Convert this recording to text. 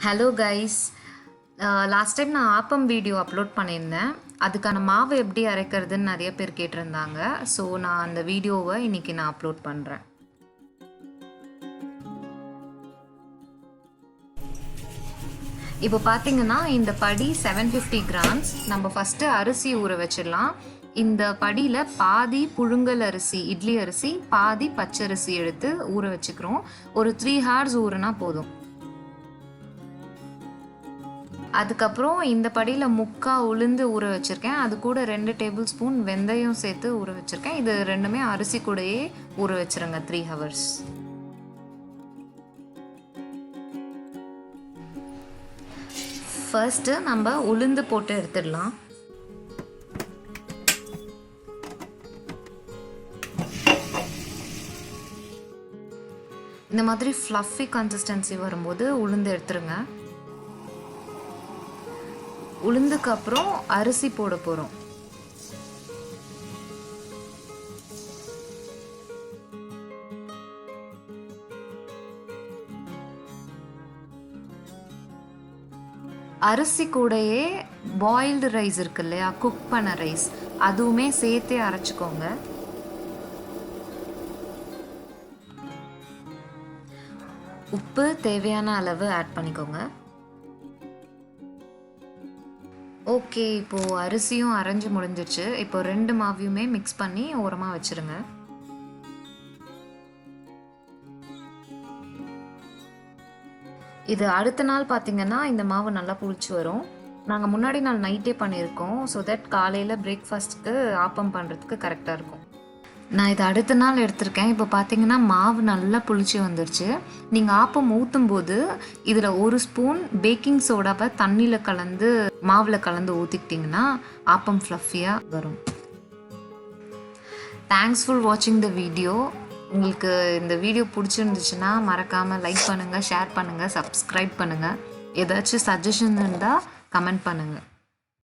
Hello guys, last time நான் appam video upload பண்ணியிருந்தேன். அதுக்கான மாவு எப்படி அரைக்கிறதுன்னு நிறைய பேர் கேட்டிருந்தாங்க. ஸோ நான் அந்த வீடியோவை இன்றைக்கி நான் அப்லோட் பண்ணுறேன். இப்போ பார்த்தீங்கன்னா இந்த படி 750 கிராம்ஸ். நம்ம ஃபஸ்ட்டு அரிசி ஊற வச்சிடலாம். இந்த படியில் பாதி புழுங்கல் அரிசி, இட்லி அரிசி, பாதி பச்சரிசி எடுத்து ஊற வச்சுக்கிறோம். ஒரு 3 hours ஊறுனா போதும். அதுக்கப்புறம் இந்த படியில் முக்கால் உளுந்து ஊற வச்சுருக்கேன். அது கூட 2 டேபிள் ஸ்பூன் வெந்தயம் சேர்த்து ஊற வச்சுருக்கேன். இது ரெண்டுமே அரிசி கூடயே ஊற வச்சுருங்க 3 hours. ஃபர்ஸ்ட்டு நம்ம உளுந்து போட்டு எடுத்துடலாம். இந்த மாதிரி ஃப்ளஃபி கன்சிஸ்டன்சி வரும்போது உளுந்து எடுத்துருங்க. உளுந்துக்கு அப்புறம் அரிசி போட போகிறோம். அரிசி கூடயே பாயில்டு ரைஸ் இருக்கு இல்லையா, குக் பண்ண ரைஸ், அதுவுமே சேர்த்தே அரைச்சிக்கோங்க. உப்பு தேவையான அளவு ஆட் பண்ணிக்கோங்க. ஓகே, இப்போது அரிசியும் அரைஞ்சி முடிஞ்சிச்சு. இப்போ 2 மாவையுமே மிக்ஸ் பண்ணி ஓரமாக வச்சுருங்க. இது அடுத்த நாள் பார்த்திங்கன்னா இந்த மாவு நல்லா புளிச்சு வரும். நாங்கள் முன்னாடி நாள் நைட்டே பண்ணியிருக்கோம். ஸோ தட் காலையில் பிரேக்ஃபாஸ்ட்டுக்கு ஆப்பம் பண்ணுறதுக்கு கரெக்டாக இருக்கும். நான் இதை அடுத்த நாள் எடுத்திருக்கேன். இப்போ பார்த்தீங்கன்னா மாவு நல்லா புளிச்சு வந்துருச்சு. நீங்கள் ஆப்பம் ஊற்றும் போது இதில் 1 ஸ்பூன் பேக்கிங் சோடாவை தண்ணியில் கலந்து மாவில் கலந்து ஊற்றிக்கிட்டிங்கன்னா ஆப்பம் ஃப்ளஃபியாக வரும். தேங்க்ஸ் ஃபார் வாட்சிங் த வீடியோ. உங்களுக்கு இந்த வீடியோ பிடிச்சிருந்துச்சுன்னா மறக்காமல் லைக் பண்ணுங்கள், ஷேர் பண்ணுங்கள், சப்ஸ்கிரைப் பண்ணுங்கள். ஏதாச்சும் சஜஷன் இருந்தால் கமெண்ட் பண்ணுங்கள்.